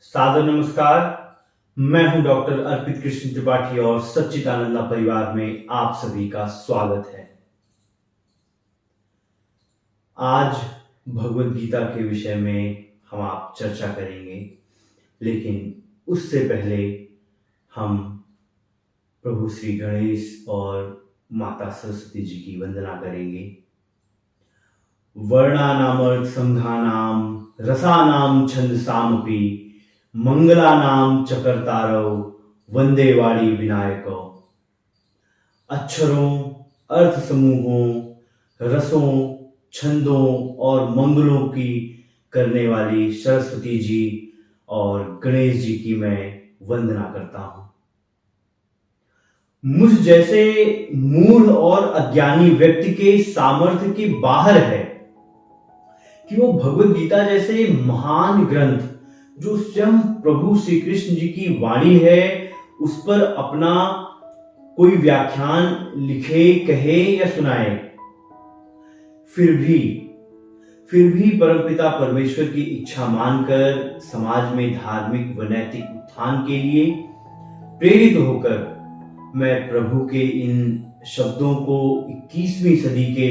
सादर नमस्कार। मैं हूं डॉक्टर अर्पित कृष्ण त्रिपाठी और सच्चिदानंदा परिवार में आप सभी का स्वागत है। आज भगवत गीता के विषय में हम आप चर्चा करेंगे, लेकिन उससे पहले हम प्रभु श्री गणेश और माता सरस्वती जी की वंदना करेंगे। वर्णानामर्थ संघानाम रसानाम छंदसामपि मंगलानाम चकर्तारव वंदे वाणी विनायको। अक्षरों, अर्थ समूहों, रसों, छंदों और मंगलों की करने वाली सरस्वती जी और गणेश जी की मैं वंदना करता हूं। मुझ जैसे मूढ़ और अज्ञानी व्यक्ति के सामर्थ्य के बाहर है कि वो भगवत गीता जैसे महान ग्रंथ जो स्वयं प्रभु श्री कृष्ण जी की वाणी है उस पर अपना कोई व्याख्यान लिखे, कहे या सुनाए। फिर भी परमपिता परमेश्वर की इच्छा मानकर समाज में धार्मिक व नैतिक उत्थान के लिए प्रेरित होकर मैं प्रभु के इन शब्दों को 21वीं सदी के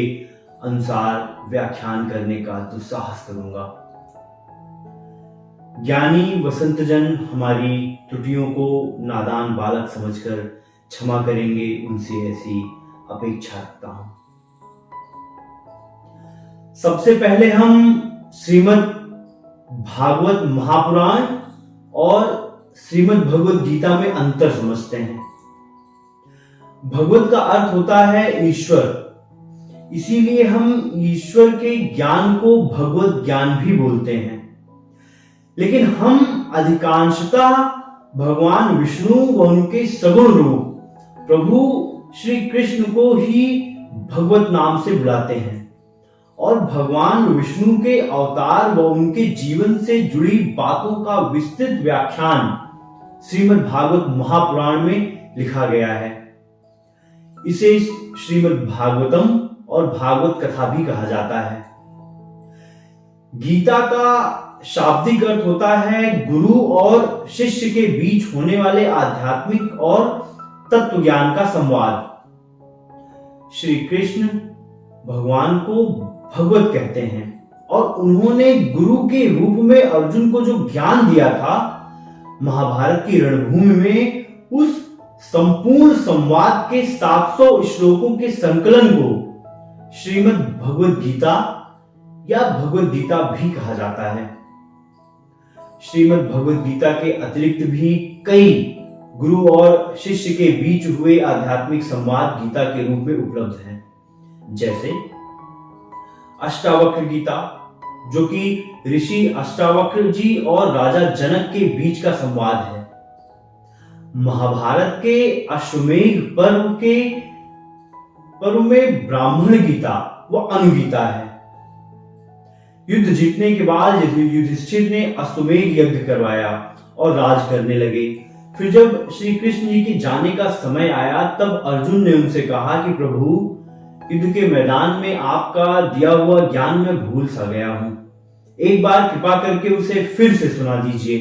अनुसार व्याख्यान करने का दुस्साहस करूंगा। ज्ञानी वसंतजन हमारी त्रुटियों को नादान बालक समझकर क्षमा करेंगे, उनसे ऐसी अपेक्षा रखता हूं। सबसे पहले हम श्रीमद् भागवत महापुराण और श्रीमद् भगवत गीता में अंतर समझते हैं। भगवत का अर्थ होता है ईश्वर, इसीलिए हम ईश्वर के ज्ञान को भगवत ज्ञान भी बोलते हैं। लेकिन हम अधिकांशतः भगवान विष्णु व उनके सगुण रूप प्रभु श्री कृष्ण को ही भगवत नाम से बुलाते हैं और भगवान विष्णु के अवतार व उनके जीवन से जुड़ी बातों का विस्तृत व्याख्यान श्रीमद् भागवत महापुराण में लिखा गया है। इसे श्रीमद् भागवतम और भागवत कथा भी कहा जाता है। गीता का शाब्दिक अर्थ होता है गुरु और शिष्य के बीच होने वाले आध्यात्मिक और तत्व ज्ञान का संवाद। श्री कृष्ण भगवान को भगवत कहते हैं और उन्होंने गुरु के रूप में अर्जुन को जो ज्ञान दिया था, महाभारत की रणभूमि में उस संपूर्ण संवाद के 700 श्लोकों के संकलन को श्रीमद् भगवत गीता या भगवत गीता भी कहा जाता है। श्रीमद् भगवत गीता के अतिरिक्त भी कई गुरु और शिष्य के बीच हुए आध्यात्मिक संवाद गीता के रूप में उपलब्ध हैं, जैसे अष्टावक्र गीता, जो कि ऋषि अष्टावक्र जी और राजा जनक के बीच का संवाद है। महाभारत के अश्वमेध पर्व में ब्राह्मण गीता व अनुगीता है। युद्ध जीतने के बाद युधिष्ठिर ने अश्वमेध यज्ञ करवाया और राज करने लगे। फिर जब श्री कृष्ण जी के जाने का समय आया तब अर्जुन ने उनसे कहा कि प्रभु, युद्ध के मैदान में आपका दिया हुआ ज्ञान मैं भूल सा गया हूं, एक बार कृपा करके उसे फिर से सुना दीजिए।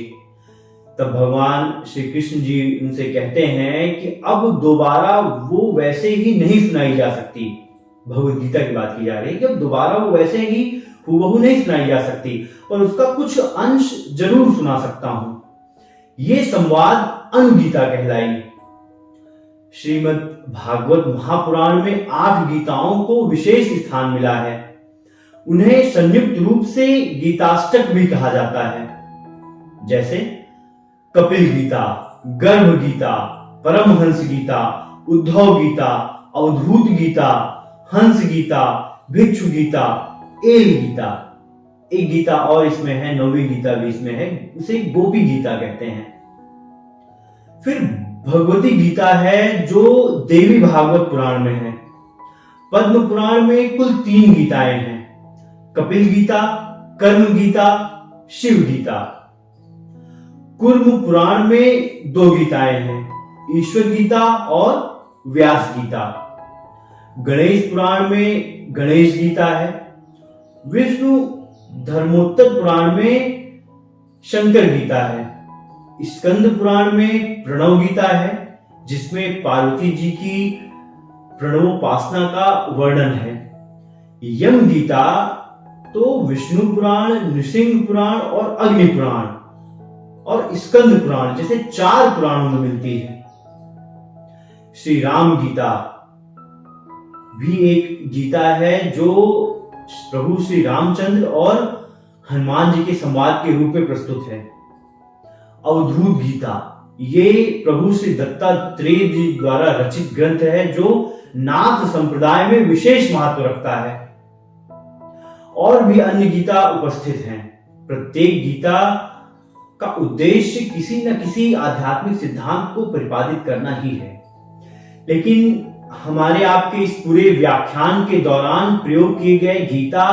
तब भगवान श्री कृष्ण जी उनसे कहते हैं कि अब दोबारा वो वैसे ही नहीं सुनाई जा सकती। भगवत गीता की बात की जा रही है कि अब दोबारा वो वैसे ही हूबहू नहीं सुनाई जा सकती, पर उसका कुछ अंश जरूर सुना सकता हूं। ये संवाद अनुगीता कहलाई। श्रीमद् भागवत महापुराण में 8 गीताओं को विशेष स्थान मिला है। उन्हें संयुक्त रूप से गीताष्टक भी कहा जाता है, जैसे कपिल गीता, गर्भ गीता, परमहंस गीता, उद्धव गीता, अवधूत गीता, हंस गीता, भिक्षु गीता, एल गीता। एक गीता और इसमें है, 9वीं गीता भी इसमें है, उसे गोपी गीता कहते हैं। फिर भगवती गीता है जो देवी भागवत पुराण में है। पद्म पुराण में कुल 3 गीताएं हैं, कपिल गीता, कर्म गीता, शिव गीता। कूर्म पुराण में 2 गीताएं हैं, ईश्वर गीता और व्यास गीता। गणेश पुराण में गणेश गीता है। विष्णु धर्मोत्तर पुराण में शंकर गीता है। स्कंद पुराण में प्रणव गीता है, जिसमें पार्वती जी की प्रणवोपासना का वर्णन है। यम गीता तो विष्णु पुराण, नृसिंह पुराण और अग्नि पुराण और स्कंद पुराण जैसे 4 पुराणों में मिलती है। श्री राम गीता भी एक गीता है जो प्रभु श्री रामचंद्र और हनुमान जी के संवाद के रूप में प्रस्तुत है। अवधूत गीता ये प्रभु श्री दत्तात्रेय जी द्वारा रचित ग्रंथ है जो नाथ संप्रदाय में विशेष महत्व रखता है। और भी अन्य गीता उपस्थित हैं। प्रत्येक गीता का उद्देश्य किसी न किसी आध्यात्मिक सिद्धांत को प्रतिपादित करना ही है। लेकिन हमारे आपके इस पूरे व्याख्यान के दौरान प्रयोग किए गए गीता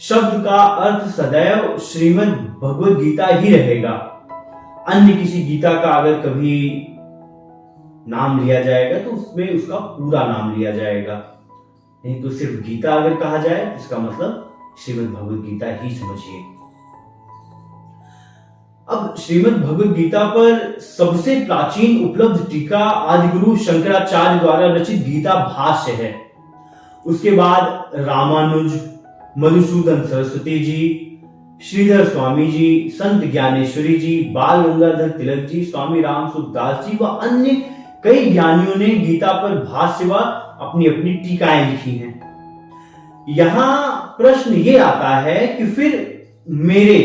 शब्द का अर्थ सदैव श्रीमद् भगवद गीता ही रहेगा। अन्य किसी गीता का अगर कभी नाम लिया जाएगा तो उसमें उसका पूरा नाम लिया जाएगा, नहीं तो सिर्फ गीता अगर कहा जाए तो इसका मतलब श्रीमद् भगवद गीता ही समझिए। अब श्रीमद् भगवद गीता पर सबसे प्राचीन उपलब्ध टीका आदिगुरु शंकराचार्य द्वारा रचित गीता भाष्य है। उसके बाद रामानुज, मधुसूदन सरस्वती जी, श्रीधर स्वामी जी, संत ज्ञानेश्वरी जी, बाल गंगाधर तिलक जी, स्वामी रामसुखदास जी व अन्य कई ज्ञानियों ने गीता पर भाष्य व अपनी अपनी टीकाएं लिखी हैं। यहां प्रश्न ये आता है कि फिर मेरे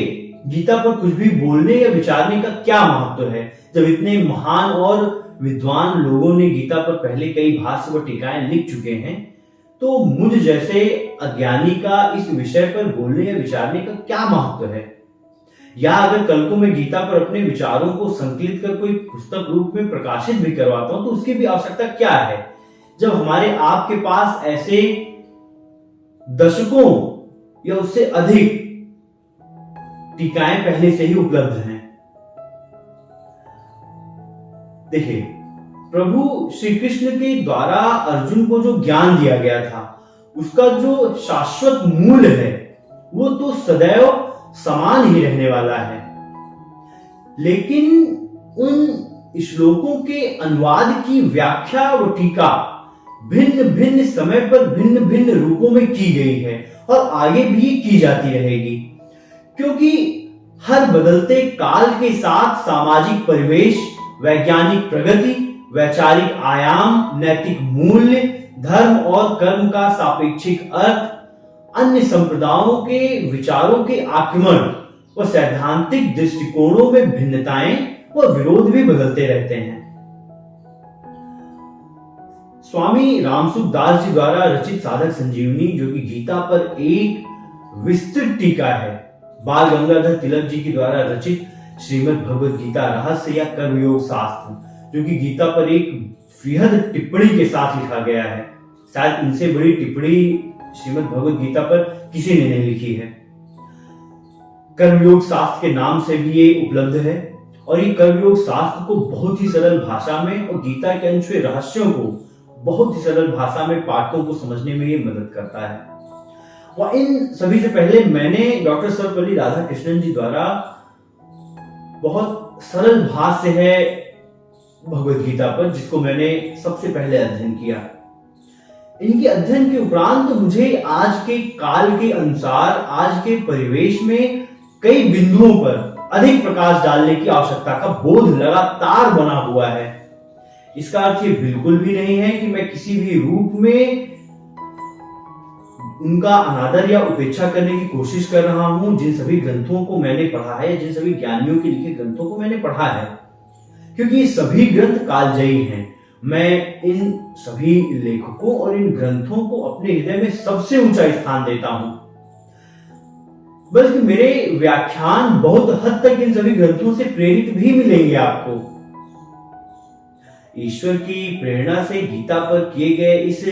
गीता पर कुछ भी बोलने या विचारने का क्या महत्व है, जब इतने महान और विद्वान लोगों ने गीता पर पहले कई भाष्य व टीकाएं लिख चुके हैं, तो मुझ जैसे अज्ञानी का इस विषय पर बोलने या विचारने का क्या महत्व है। या अगर कल को मैं गीता पर अपने विचारों को संकलित कर कोई पुस्तक रूप में प्रकाशित भी करवाता हूं तो उसकी भी आवश्यकता क्या है, जब हमारे आपके पास ऐसे दशकों या उससे अधिक टीकाएं पहले से ही उपलब्ध हैं। देखिए, प्रभु श्री कृष्ण के द्वारा अर्जुन को जो ज्ञान दिया गया था उसका जो शाश्वत मूल्य है वो तो सदैव समान ही रहने वाला है। लेकिन उन श्लोकों के अनुवाद की व्याख्या व टीका भिन्न भिन्न समय पर भिन्न भिन्न रूपों में की गई है और आगे भी की जाती रहेगी, क्योंकि हर बदलते काल के साथ सामाजिक परिवेश, वैज्ञानिक प्रगति, वैचारिक आयाम, नैतिक मूल्य, धर्म और कर्म का सापेक्षिक अर्थ, अन्य संप्रदायों के विचारों के आक्रमण व सैद्धांतिक दृष्टिकोणों में भिन्नताएं व विरोध भी बदलते रहते हैं। स्वामी रामसुखदास जी द्वारा रचित साधक संजीवनी, जो कि गीता पर एक विस्तृत टीका है, बाल गंगाधर तिलक जी के द्वारा रचित श्रीमद् भगवद गीता रहस्य या कर्मयोग शास्त्र, जो कि गीता पर एक वृहद टिप्पणी के साथ लिखा गया है। शायद इनसे बड़ी टिप्पणी श्रीमद् भगवद गीता पर किसी ने नहीं लिखी है। कर्मयोग शास्त्र के नाम से भी ये उपलब्ध है और ये कर्मयोग शास्त्र को बहुत ही सरल भाषा में और गीता के अनछुए रहस्यों को बहुत ही सरल भाषा में पाठकों को समझने में ये मदद करता है। और इन सभी से पहले मैंने डॉक्टर सर्वपल्ली राधाकृष्णन जी द्वारा बहुत सरल भाष्य है भगवद गीता पर, जिसको मैंने सबसे पहले अध्ययन किया। इनके अध्ययन के उपरांत मुझे आज के काल के अनुसार, आज के परिवेश में कई बिंदुओं पर अधिक प्रकाश डालने की आवश्यकता का बोध लगातार बना हुआ है। इसका अर्थ ये बिल्कुल भी नहीं है कि मैं किसी भी रूप में उनका अनादर या उपेक्षा करने की कोशिश कर रहा हूं जिन सभी ग्रंथों को मैंने पढ़ा है, जिन सभी ज्ञानियों के लिखे ग्रंथों को मैंने पढ़ा है, क्योंकि ये सभी ग्रंथ कालजयी हैं। मैं इन सभी लेखकों और इन ग्रंथों को अपने हृदय में सबसे ऊंचा स्थान देता हूं, बल्कि मेरे व्याख्यान बहुत हद तक इन सभी ग्रंथों से प्रेरित भी मिलेंगे आपको। ईश्वर की प्रेरणा से गीता पर किए गए इस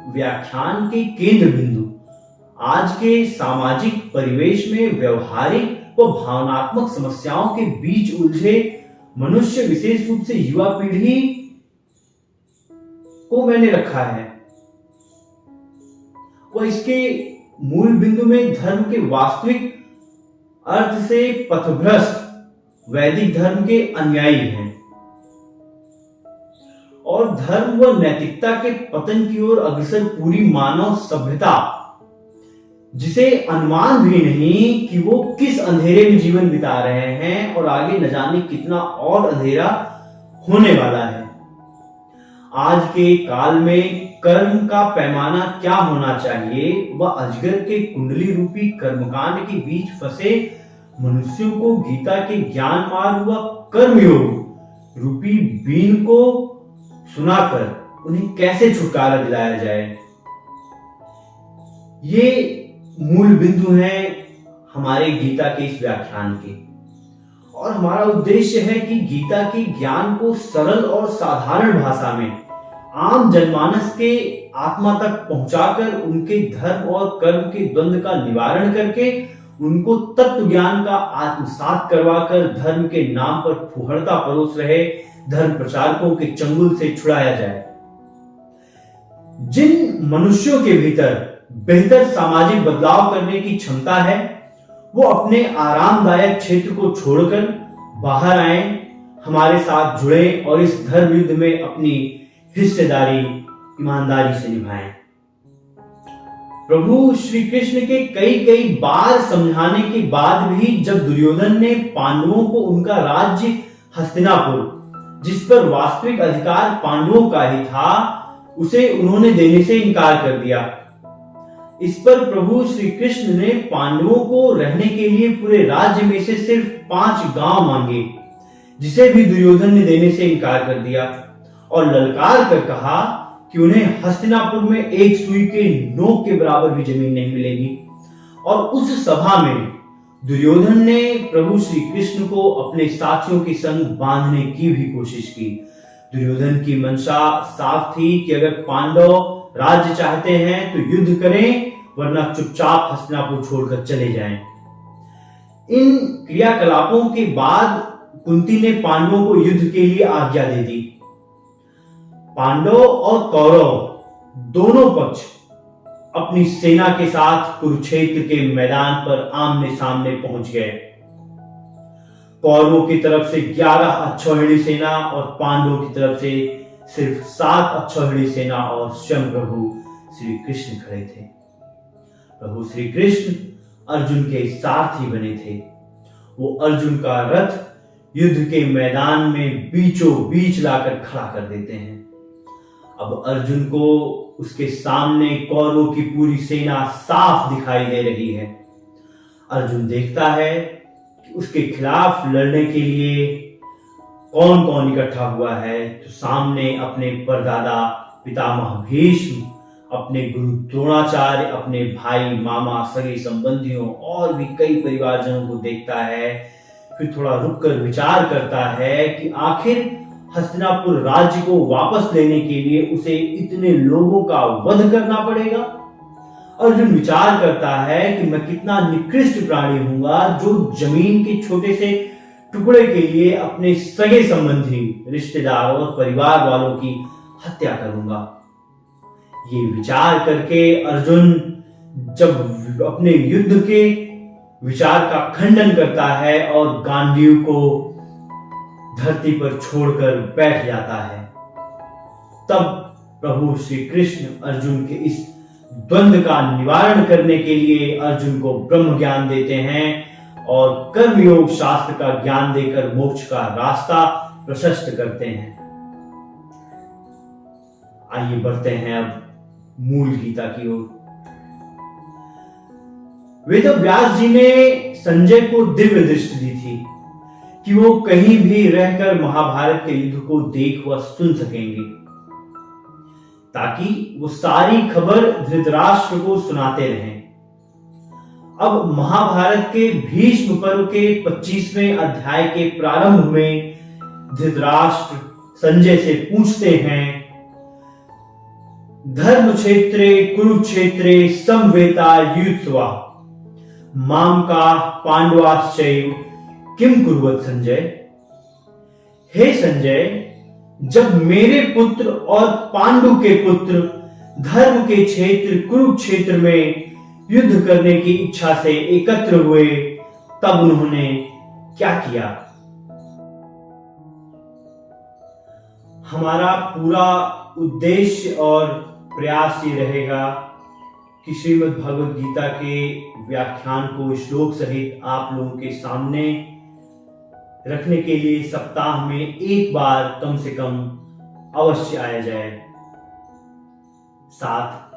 व्याख्यान के केंद्र बिंदु आज के सामाजिक परिवेश में व्यवहारिक व भावनात्मक समस्याओं के बीच उलझे मनुष्य, विशेष रूप से युवा पीढ़ी को मैंने रखा है। और इसके मूल बिंदु में धर्म के वास्तविक अर्थ से पथभ्रष्ट वैदिक धर्म के अनुयायी हैं और धर्म व नैतिकता के पतन की ओर अग्रसर पूरी मानव सभ्यता, जिसे अनुमान भी नहीं कि वो किस अंधेरे में जीवन बिता रहे हैं और आगे न जाने कितना और अंधेरा होने वाला है। आज के काल में कर्म का पैमाना क्या होना चाहिए, वह अजगर के कुंडली रूपी कर्मकांड के बीच फंसे मनुष्यों को गीता के ज्ञान मार्ग व कर्मयोग रूपी बीन को सुनाकर उन्हें कैसे छुटकारा दिलाया जाए। ये मूल बिंदु हैं हमारे गीता के इस व्याख्यान के, और हमारा उद्देश्य है कि गीता के ज्ञान को सरल और साधारण भाषा में आम जनमानस के आत्मा तक पहुंचाकर उनके धर्म और कर्म के द्वंद्व का निवारण करके उनको तत्व ज्ञान का आत्मसात करवाकर धर्म के नाम पर फुहड़ता परोस रहे धर्म प्रचारकों के चंगुल से छुड़ाया जाए। जिन मनुष्यों के भीतर बेहतर सामाजिक बदलाव करने की क्षमता है, वो अपने आरामदायक क्षेत्र को छोड़कर बाहर आए, हमारे साथ जुड़े और इस धर्म युद्ध में अपनी हिस्सेदारी ईमानदारी से निभाएं। प्रभु श्री कृष्ण के कई बार समझाने के बाद भी जब दुर्योधन ने पांडवों को उनका राज्य हस्तिनापुर, जिस पर वास्तविक अधिकार पांडवों का ही था, उसे उन्होंने देने से इनकार कर दिया। इस पर प्रभु श्री कृष्ण ने पांडवों को रहने के लिए पूरे राज्य में से सिर्फ 5 गांव मांगे, जिसे भी दुर्योधन ने देने से इनकार कर दिया और ललकार कर कहा कि उन्हें हस्तिनापुर में एक सुई के नोक के बराबर भी जमीन नहीं मिलेगी। और उस सभा में दुर्योधन ने प्रभु श्री कृष्ण को अपने साथियों के संग बांधने की भी कोशिश की। दुर्योधन की मंशा साफ थी कि अगर पांडव राज्य चाहते हैं तो युद्ध करें, वरना चुपचाप हस्तिनापुर छोड़कर चले जाएं। इन क्रियाकलापों के बाद कुंती ने पांडवों को युद्ध के लिए आज्ञा दे दी। पांडव और कौरव दोनों पक्ष अपनी सेना के साथ कुरुक्षेत्र के मैदान पर आमने सामने पहुंच गए। कौरवों की तरफ से 11 अक्षौहिणी सेना और पांडवों की तरफ से सिर्फ 7 अक्षौहिणी सेना और स्वयं प्रभु श्री कृष्ण खड़े थे। प्रभु श्री कृष्ण अर्जुन के सारथी बने थे। वो अर्जुन का रथ युद्ध के मैदान में बीचों बीच लाकर खड़ा कर देते हैं। अब अर्जुन को उसके सामने कौरवों की पूरी सेना साफ दिखाई दे रही है। अर्जुन देखता है कि उसके खिलाफ लड़ने के लिए कौन कौन इकट्ठा हुआ है। तो सामने अपने परदादा पितामह भीष्म, अपने गुरु द्रोणाचार्य, अपने भाई मामा सगे संबंधियों और भी कई परिवारजनों को देखता है। फिर थोड़ा रुककर विचार करता है कि आखिर हस्तिनापुर राज्य को वापस लेने के लिए उसे इतने लोगों का वध करना पड़ेगा। अर्जुन विचार करता है कि मैं कितना निकृष्ट प्राणी हूंगा जो जमीन के छोटे से टुकड़े के लिए अपने सगे संबंधी, रिश्तेदार और परिवार वालों की हत्या करूंगा। ये विचार करके अर्जुन जब अपने युद्ध के विचार का खंडन करता है और गांडीव को धरती पर छोड़कर बैठ जाता है, तब प्रभु श्री कृष्ण अर्जुन के इस द्वंद्व का निवारण करने के लिए अर्जुन को ब्रह्म ज्ञान देते हैं और कर्मयोग शास्त्र का ज्ञान देकर मोक्ष का रास्ता प्रशस्त करते हैं। आइए बढ़ते हैं अब मूल गीता की ओर। वेद व्यास जी ने संजय को दिव्य दृष्टि दी थी कि वो कहीं भी रहकर महाभारत के युद्ध को देख व सुन सकेंगे, ताकि वो सारी खबर धृतराष्ट्र को सुनाते रहें। अब महाभारत के भीष्म पर्व के 25वें अध्याय के प्रारंभ में धृतराष्ट्र संजय से पूछते हैं, धर्म क्षेत्रे कुरुक्षेत्रे समवेता युत्सवा माम का पांडवाश्चैव किम कुर्वत संजय। हे संजय, जब मेरे पुत्र और पांडु के पुत्र धर्म के क्षेत्र कुरुक्षेत्र में युद्ध करने की इच्छा से एकत्र हुए, तब उन्होंने क्या किया हमारा पूरा उद्देश्य और प्रयास ये रहेगा कि श्रीमद् भगवद गीता के व्याख्यान को श्लोक सहित आप लोगों के सामने रखने के लिए सप्ताह में एक बार कम से कम अवश्य आया जाए। साथ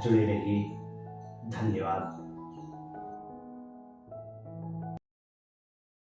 जुड़े रहिए। धन्यवाद।